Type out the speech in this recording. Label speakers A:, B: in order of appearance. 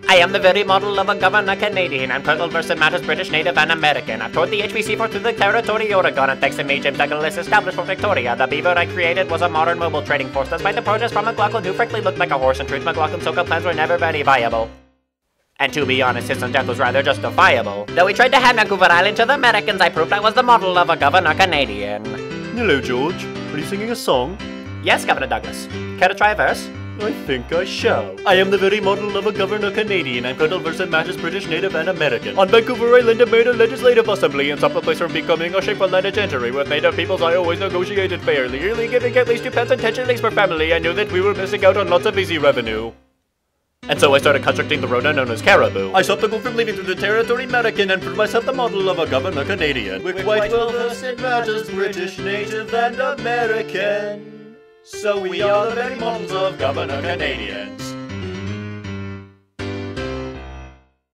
A: I am the very model of a governor Canadian. I'm Colonel versus matters British, Native, and American. I've toured the HBC for through the territory Oregon, and thanks to me, Jim Douglas established for Victoria. The beaver I created was a modern mobile trading force. Despite the protests from McLaughlin, who frankly looked like a horse, and truth, McLaughlin's so-called plans were never very viable. And to be honest, his son's death was rather justifiable. Though he tried to hand Vancouver Island to the Americans, I proved I was the model of a governor Canadian.
B: Hello, George. Are you singing a song?
A: Yes, Governor Douglas. Care to try a verse?
B: I think I shall. I am the very model of a governor Canadian. I'm Colonel versus matters British, Native, and American. On Vancouver Island, I made a legislative assembly and stopped the place from becoming a shameful landed gentry. With Native peoples, I always negotiated fairly, yearly giving at least 2 pence and 10 shillings per family. I knew that we were missing out on lots of easy revenue. And so I started constructing the road known as Caribou. I stopped people from leaving through the territory American and proved myself the model of a governor Canadian. We're quite well versed in matters British, Native, and American. So we are the very models of governor Canadians.